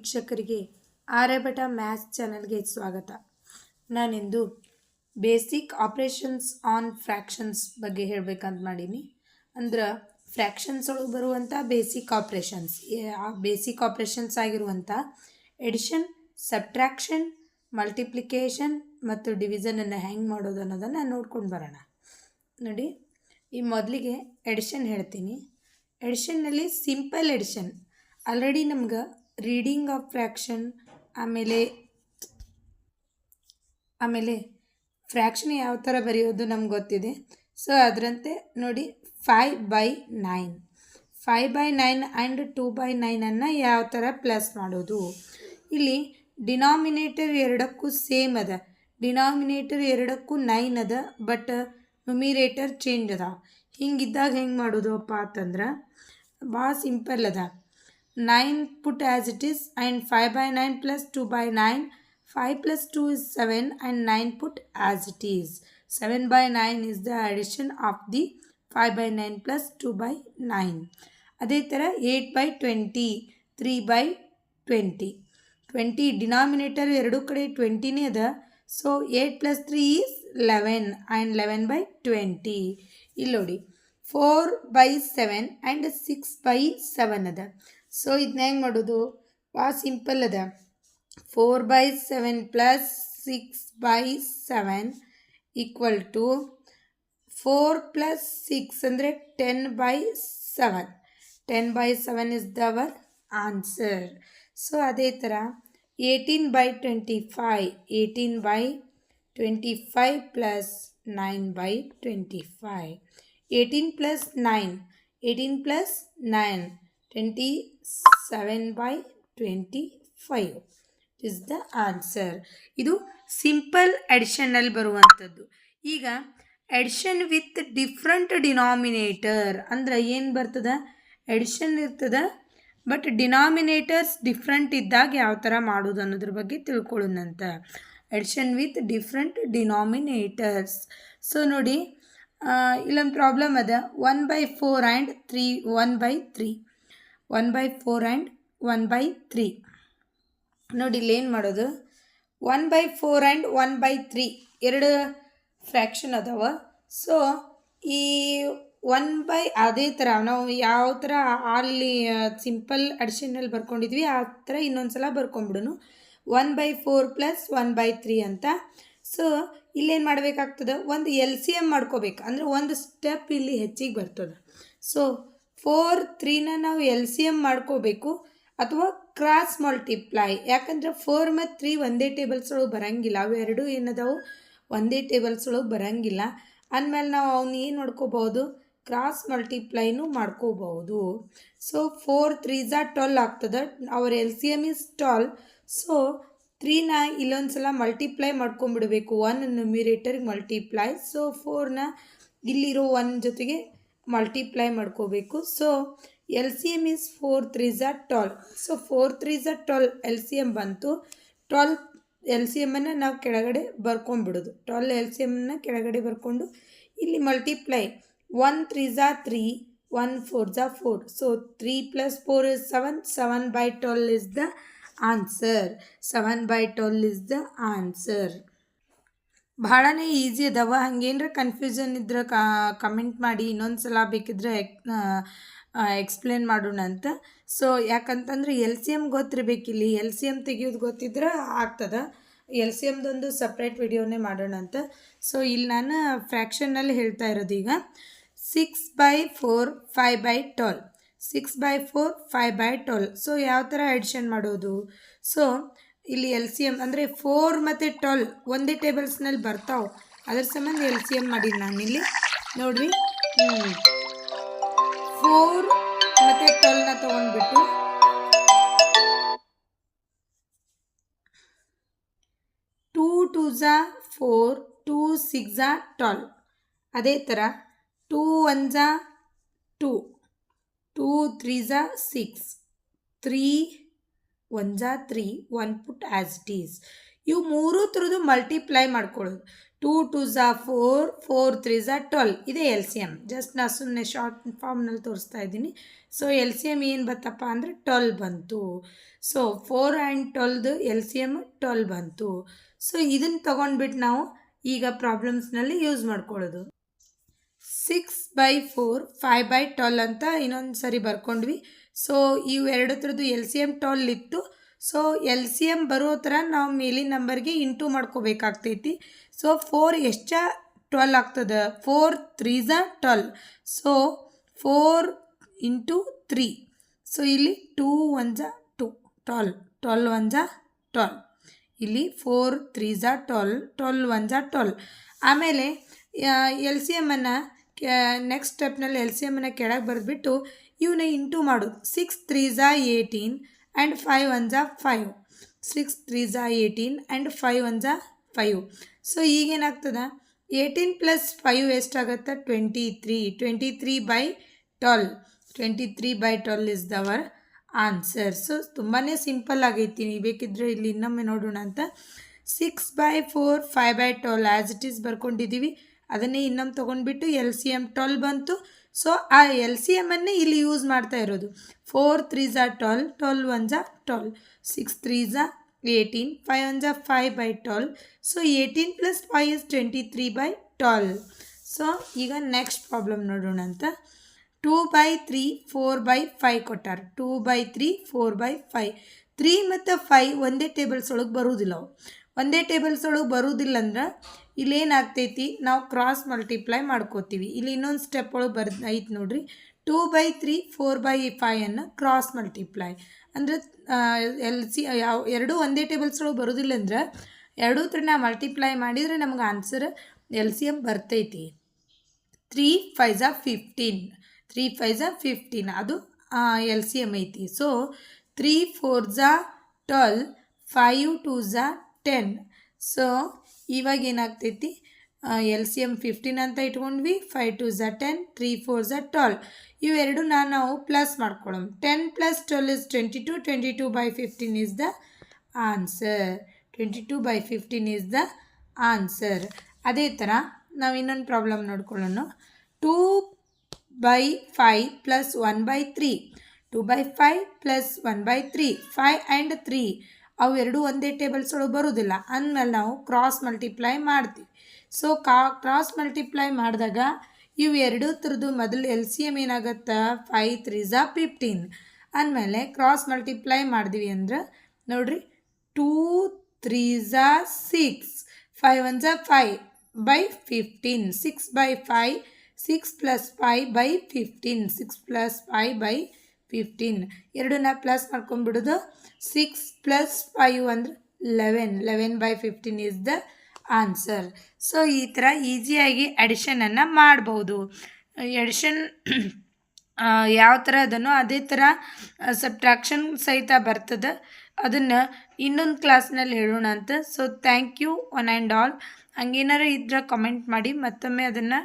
ವೀಕ್ಷಕರಿಗೆ ಆರ್ಯಭಟ ಮ್ಯಾಥ್ಸ್ ಚಾನಲ್ಗೆ ಸ್ವಾಗತ. ನಾನಿಂದು ಬೇಸಿಕ್ ಆಪ್ರೇಷನ್ಸ್ ಆನ್ ಫ್ರ್ಯಾಕ್ಷನ್ಸ್ ಬಗ್ಗೆ ಹೇಳಬೇಕಂತ ಮಾಡೀನಿ. ಅಂದ್ರೆ ಫ್ರ್ಯಾಕ್ಷನ್ಸ್ ಒಳಗೆ ಬರುವಂಥ ಬೇಸಿಕ್ ಆಪ್ರೇಷನ್ಸ್ ಆಗಿರುವಂಥ ಎಡಿಷನ್, ಸಬ್ಟ್ರಾಕ್ಷನ್, ಮಲ್ಟಿಪ್ಲಿಕೇಶನ್ ಮತ್ತು ಡಿವಿಷನನ್ನು ಹೆಂಗೆ ಮಾಡೋದು ಅನ್ನೋದನ್ನು ನೋಡ್ಕೊಂಡು ಬರೋಣ. ನೋಡಿ, ಈ ಮೊದಲಿಗೆ ಎಡಿಷನ್ ಹೇಳ್ತೀನಿ. ಎಡಿಷನ್ನಲ್ಲಿ ಸಿಂಪಲ್ ಎಡಿಷನ್ ಆಲ್ರೆಡಿ ನಮ್ಗೆ ರೀಡಿಂಗ್ ಆಫ್ ಫ್ರ್ಯಾಕ್ಷನ್ ಆಮೇಲೆ ಫ್ರ್ಯಾಕ್ಷನ್ ಯಾವ ಥರ ಬರೆಯೋದು ನಮ್ಗೆ ಗೊತ್ತಿದೆ. ಸೊ ಅದರಂತೆ ನೋಡಿ, 5/9 ಆ್ಯಂಡ್ 2/9 ಯಾವ ಥರ ಪ್ಲಸ್ ಮಾಡೋದು. ಇಲ್ಲಿ ಡಿನಾಮಿನೇಟರ್ ಎರಡಕ್ಕೂ ಸೇಮ್ ಅದ, ಡಿನಾಮಿನೇಟರ್ ಎರಡಕ್ಕೂ 9 ಅದ, ಬಟ್ ನ್ಯೂಮಿರೇಟರ್ ಚೇಂಜ್ ಅದ. ಹಿಂಗಿದ್ದಾಗ ಹೆಂಗೆ ಮಾಡೋದು ಅಪ್ಪ ಅಂತಂದ್ರೆ ಭಾಳ ಸಿಂಪಲ್ ಅದ. 9 put as it is and 5/9 plus 2/9, 5 plus 2 is 7 and 9 put as it is. 7/9 is the addition of the 5/9 plus 2/9. ಅದೇ ಥರ 8/20, 3/20. 20 ಡಿನಾಮಿನೇಟರ್ ಎರಡು ಕಡೆ 20ನೇ ಅದ. So 8 plus 3 is 11 and 11/20. ಇಲ್ಲಿ ನೋಡಿ 4/7 and 6/7 ಅದ. ಸೊ ಇದನ್ನ ಹೆಂಗೆ ಮಾಡೋದು? ಭಾಳ ಸಿಂಪಲ್ ಅದ. 4/7 plus 6/7 ಈಕ್ವಲ್ ಟು 4 plus 6 ಅಂದರೆ 10/7. 10/7 is our answer. ಸೊ ಅದೇ ಥರ 18/25, 18/25 plus 9/25. 18 plus 9, 18 plus 9, 27/25 is the answer. ಇದು ಸಿಂಪಲ್ ಅಡಿಷನಲ್ಲಿ ಬರುವಂಥದ್ದು. ಈಗ ಅಡಿಷನ್ ವಿತ್ ಡಿಫ್ರೆಂಟ್ ಡಿನಾಮಿನೇಟರ್ ಅಂದ್ರೆ ಏನು ಬರ್ತದೆ? ಅಡಿಷನ್ ಇರ್ತದೆ, ಬಟ್ ಡಿನಾಮಿನೇಟರ್ಸ್ ಡಿಫ್ರೆಂಟ್ ಇದ್ದಾಗ ಯಾವ ಥರ ಮಾಡೋದು ಅನ್ನೋದ್ರ ಬಗ್ಗೆ ತಿಳ್ಕೊಳ್ಳೋಣಂತ. Addition with different denominators. So ನೋಡಿ, ಇಲ್ಲೊಂದು ಪ್ರಾಬ್ಲಮ್ ಅದ. 1/4 ಆ್ಯಂಡ್ 1/3. 1/4 ಆ್ಯಂಡ್ 1/3. ನೋಡಿ ಇಲ್ಲಿ ಏನು ಮಾಡೋದು? 1/4 ಆ್ಯಂಡ್ 1/3 ಎರಡು ಫ್ರ್ಯಾಕ್ಷನ್ ಅದಾವ. ಸೊ ಈ ಅದೇ ಥರ ನಾವು ಯಾವ ಥರ ಅಲ್ಲಿ ಸಿಂಪಲ್ ಅಡಿಷನಲ್ಲಿ ಬರ್ಕೊಂಡಿದ್ವಿ ಆ ಥರ ಇನ್ನೊಂದು ಸಲ ಬರ್ಕೊಂಬಿಡೋನು. 1/4 plus 1/3 ಅಂತ. ಸೊ ಇಲ್ಲೇನು ಮಾಡಬೇಕಾಗ್ತದೆ? ಒಂದು LCM ಮಾಡ್ಕೋಬೇಕು, ಅಂದರೆ ಒಂದು ಸ್ಟೆಪ್ ಇಲ್ಲಿ ಹೆಚ್ಚಿಗೆ ಬರ್ತದೆ. ಸೊ 4, 3ನ ನಾವು LCM ಮಾಡ್ಕೋಬೇಕು ಅಥವಾ ಕ್ರಾಸ್ ಮಲ್ಟಿಪ್ಲೈ. ಯಾಕಂದರೆ 4 ಮತ್ತು 3 ಒಂದೇ ಟೇಬಲ್ಸ್ ಒಳಗೆ ಬರೋಂಗಿಲ್ಲ. ಅವೆರಡು ಏನದಾವು ಒಂದೇ ಟೇಬಲ್ಸ್ ಒಳಗೆ ಬರೋಂಗಿಲ್ಲ. ಅಂದಮೇಲೆ ನಾವು ಅವನ್ನ ಏನು ಮಾಡ್ಕೋಬಹುದು? ಕ್ರಾಸ್ ಮಲ್ಟಿಪ್ಲೈನೂ ಮಾಡ್ಕೋಬಹುದು. ಸೊ 4 3s 12 ಆಗ್ತದೆ. Our LCM is 12. ಸೊ 3ನ ಇಲ್ಲೊಂದು ಸಲ ಮಲ್ಟಿಪ್ಲೈ ಮಾಡ್ಕೊಂಬಿಡಬೇಕು. 1 ನ್ಯೂಮಿರೇಟರ್ಗೆ ಮಲ್ಟಿಪ್ಲೈ. ಸೊ 4ನ ಇಲ್ಲಿರೋ 1 ಜೊತೆಗೆ ಮಲ್ಟಿಪ್ಲೈ ಮಾಡ್ಕೋಬೇಕು. So LCM is 4 3s 12. So 4 3s 12 LCM ಬಂತು. 12 LCMನ್ನು ನಾವು ಕೆಳಗಡೆ ಬರ್ಕೊಂಬಿಡೋದು. 12 LCMನ್ನು ಕೆಳಗಡೆ ಬರ್ಕೊಂಡು ಇಲ್ಲಿ multiply. 1 3s 3, 1 4s 4. So 3 plus 4 is 7. 7/12 is the answer. 7/12 is the answer. ಭಾಳನೇ easy ಅದಾವ. ಹಂಗೇನ್ರ ಕನ್ಫ್ಯೂಷನ್ ಇದ್ರೆ ಕಮೆಂಟ್ ಮಾಡಿ, ಇನ್ನೊಂದು ಸಲ ಬೇಕಿದ್ರೆ ಎಕ್ಸ್ಪ್ಲೇನ್ ಮಾಡೋಣ ಅಂತ. ಸೊ ಯಾಕಂತಂದ್ರೆ LCM ಗೊತ್ತಿರಬೇಕಿಲ್ಲಿ. LCM ತೆಗಿಯೋದು ಗೊತ್ತಿದ್ರೆ ಆಗ್ತದೆ. LCMದೊಂದು ಸಪ್ರೇಟ್ ವಿಡಿಯೋನೇ ಮಾಡೋಣ ಅಂತ. ಸೊ ಇಲ್ಲಿ ನಾನು ಫ್ರ್ಯಾಕ್ಷನ್ನಲ್ಲಿ ಹೇಳ್ತಾ ಇರೋದು ಈಗ 6/4 5/12. 6/4 5/12. ಸೊ ಯಾವ ಥರ ಎಡಿಷನ್ ಮಾಡೋದು? ಸೊ ಇಲ್ಲಿ LCM ಅಂದರೆ 4 ಮತ್ತು 12 ಒಂದೇ ಟೇಬಲ್ಸ್ನಲ್ಲಿ ಬರ್ತಾವೆ. ಅದ್ರ ಸಂಬಂಧ LCM ಮಾಡಿ ನಾನಿಲ್ಲಿ ನೋಡ್ರಿ. 4 ಮತ್ತು 12ನ ತೊಗೊಂಡ್ಬಿಟ್ಟು 2 2s 4, 2 6s 12. ಅದೇ ಥರ 2 1s 2, 2 3s 6, 3 1s 3, 1 put as it is. ಇವು ಮೂರು ಥರದ್ದು ಮಲ್ಟಿಪ್ಲೈ ಮಾಡ್ಕೊಳ್ಳೋದು. 2 2s 4, 4 3s 12. ಇದೇ LCM. ಜಸ್ಟ್ ನಾನು ಸುಮ್ಮನೆ ಶಾರ್ಟ್ ಫಾರ್ಮ್ನಲ್ಲಿ ತೋರಿಸ್ತಾ ಇದ್ದೀನಿ. ಸೊ ಎಲ್ ಸಿ ಎಮ್ ಏನು ಬತ್ತಪ್ಪ ಅಂದರೆ 12 ಬಂತು. So 4 and 12 L C M 12 ಬಂತು. ಸೊ ಇದನ್ನು ತೊಗೊಂಡ್ಬಿಟ್ಟು ನಾವು ಈಗ ಪ್ರಾಬ್ಲಮ್ಸ್ನಲ್ಲಿ ಯೂಸ್ ಮಾಡ್ಕೊಳ್ಳೋದು. 6/4 5/12 ಅಂತ ಇನ್ನೊಂದು ಸರಿ ಬರ್ಕೊಂಡ್ವಿ. ಸೊ ಇವು ಎರಡು ಥರದ್ದು ಎಲ್ ಸಿ ಎಮ್ 12 ಇತ್ತು. ಸೊ ಎಲ್ ಸಿ ಎಮ್ ಬರೋ ಥರ ನಾವು ಮೇಲಿನ ನಂಬರ್ಗೆ ಇಂಟು ಮಾಡ್ಕೋಬೇಕಾಗ್ತೈತಿ. ಸೊ 4 ಎಷ್ಟು 12 ಆಗ್ತದೆ. 4 3s 12. So 4 into 3. ಸೊ ಇಲ್ಲಿ 2 1s 2 12 12 1s 12. ಇಲ್ಲಿ 4 3s 12 12 1s 12. ಆಮೇಲೆ ಎಲ್ ಸಿ ಎಮ್ಮನ್ನು ನೆಕ್ಸ್ಟ್ ಸ್ಟೆಪ್ನಲ್ಲಿ ಎಲ್ ಸಿ ಎಮ್ಮನ್ನು ಕೆಳಗೆ ಬರೆದ್ಬಿಟ್ಟು ಇವನ್ನ ಇಂಟು ಮಾಡೋದು. 6 3s 18 and 5 1s 5. 6 3s 18 and 5 1s 5. So ಈಗೇನಾಗ್ತದೆ 18 + 5 ಎಷ್ಟಾಗುತ್ತೆ 23. 23/12. 23/12 ಇಸ್ ದವರ್ ಆನ್ಸರ್. ಸೊ ತುಂಬಾ ಸಿಂಪಲ್ ಆಗೈತಿ. ಬೇಕಿದ್ರೆ ಇಲ್ಲಿ ಇನ್ನೊಮ್ಮೆ ನೋಡೋಣ ಅಂತ. 6/4 5/12 ಆ್ಯಸ್ ಇಟ್ ಈಸ್ ಬರ್ಕೊಂಡಿದ್ದೀವಿ. ಅದನ್ನೇ ಇನ್ನೊಮ್ಮೆ ತೊಗೊಂಡ್ಬಿಟ್ಟು ಎಲ್ ಸಿ ಎಮ್ 12 ಬಂತು. ಸೊ ಆ ಎಲ್ ಸಿ ಎಮ್ಮನ್ನೇ ಇಲ್ಲಿ ಯೂಸ್ ಮಾಡ್ತಾ ಇರೋದು. 4 3s 12 12 1s 12. 6 3s 18 5 1s 5/12. So 18 + 5 is 23/12. So ಈಗ ನೆಕ್ಸ್ಟ್ ಪ್ರಾಬ್ಲಮ್ ನೋಡೋಣ ಅಂತ. 2/3 4/5 ಕೊಟ್ಟಾರ. 2/3 4/5. 3 ಮತ್ತು 5 ಒಂದೇ ಟೇಬಲ್ಸ್ ಒಳಗೆ ಬರುವುದಿಲ್ಲ. ಅವು ಒಂದೇ ಟೇಬಲ್ಸ್ ಒಳಗೆ ಬರುವುದಿಲ್ಲ ಅಂದ್ರೆ ಇಲ್ಲೇನಾಗ್ತೈತಿ, ನಾವು ಕ್ರಾಸ್ ಮಲ್ಟಿಪ್ಲೈ ಮಾಡ್ಕೋತೀವಿ. ಇಲ್ಲಿ ಇನ್ನೊಂದು ಸ್ಟೆಪ್ ಒಳಗೆ ಐತೆ ನೋಡ್ರಿ. 2/3 4/5 ಅನ್ನು ಕ್ರಾಸ್ ಮಲ್ಟಿಪ್ಲೈ ಅಂದರೆ ಎಲ್ ಸಿ ಎರಡೂ ಒಂದೇ ಟೇಬಲ್ಸ್ ಒಳಗೆ ಬರೋದಿಲ್ಲ ಅಂದ್ರೆ ಎರಡೂ ಥರ ನಾವು ಮಲ್ಟಿಪ್ಲೈ ಮಾಡಿದರೆ ನಮ್ಗೆ ಆನ್ಸರ್ ಎಲ್ ಸಿ ಎಮ್ ಬರ್ತೈತಿ. 3 5s 15. 3 5s 15 ಅದು ಎಲ್ ಸಿ ಎಮ್ ಐತಿ. So 3 4s 12 5 2s 10. ಸೊ ಇವಾಗ ಏನಾಗ್ತೈತಿ ಎಲ್ ಸಿ ಎಮ್ 15 ಅಂತ ಇಟ್ಕೊಂಡ್ವಿ. 5 2s 10 3 4s 12. ಇವೆರಡನ್ನ ನಾವು ಪ್ಲಸ್ ಮಾಡ್ಕೊಳ್ಳೋಣ. 10 + 12 is 22. 22/15 is the answer. 22/15 is the answer. ಅದೇ ಥರ ನಾವು ಇನ್ನೊಂದು ಪ್ರಾಬ್ಲಮ್ ನೋಡ್ಕೊಳ್ಳೋಣ. 2/5 + 1/3. 2/5 + 1/3. 5 and 3 ಅವು ಎರಡೂ ಒಂದೇ ಟೇಬಲ್ಸ್ ಒಳಗೆ ಬರೋದಿಲ್ಲ. ಅಂದಮೇಲೆ ನಾವು ಕ್ರಾಸ್ ಮಲ್ಟಿಪ್ಲೈ ಮಾಡ್ತೀವಿ. ಸೊ ಕ್ರಾಸ್ ಮಲ್ಟಿಪ್ಲೈ ಮಾಡಿದಾಗ ಇವು ಎರಡೂ ಥರದ್ದು ಮೊದಲು ಎಲ್ ಸಿ ಎಮ್ ಏನಾಗುತ್ತೆ 5 3s 15. ಅಂದಮೇಲೆ ಕ್ರಾಸ್ ಮಲ್ಟಿಪ್ಲೈ ಮಾಡಿದ್ವಿ ಅಂದ್ರೆ ನೋಡಿರಿ 2 3s 6 5 1s 5/15. 6/5 6 + 5/15. 6 + 5/15 ಎರಡನ್ನ ಪ್ಲಸ್ ಮಾಡ್ಕೊಂಡ್ಬಿಡೋದು. 6 + 5 ಅಂದರೆ 11. 11/15 is the ಆನ್ಸರ್. ಸೊ ಈ ಥರ ಈಸಿಯಾಗಿ ಅಡಿಷನನ್ನು ಮಾಡ್ಬೋದು. ಎಡಿಷನ್ ಯಾವ ಥರ ಅದನ್ನು ಅದೇ ಥರ ಸಬ್ಟ್ರಾಕ್ಷನ್ ಸಹಿತ ಬರ್ತದೆ. ಅದನ್ನು ಇನ್ನೊಂದು ಕ್ಲಾಸ್ನಲ್ಲಿ ಹೇಳೋಣ ಅಂತ. So thank you one and all. ಹಂಗೇನಾರು ಇದ್ರೆ ಕಮೆಂಟ್ ಮಾಡಿ, ಮತ್ತೊಮ್ಮೆ ಅದನ್ನು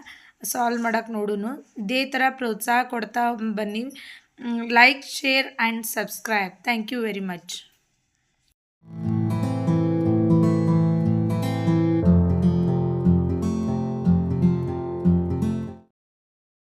ಸಾಲ್ವ್ ಮಾಡೋಕ್ಕೆ ನೋಡೋಣ. ಇದೇ ಥರ ಪ್ರೋತ್ಸಾಹ ಕೊಡ್ತಾ ಬನ್ನಿ. Like share and subscribe. Thank you very much.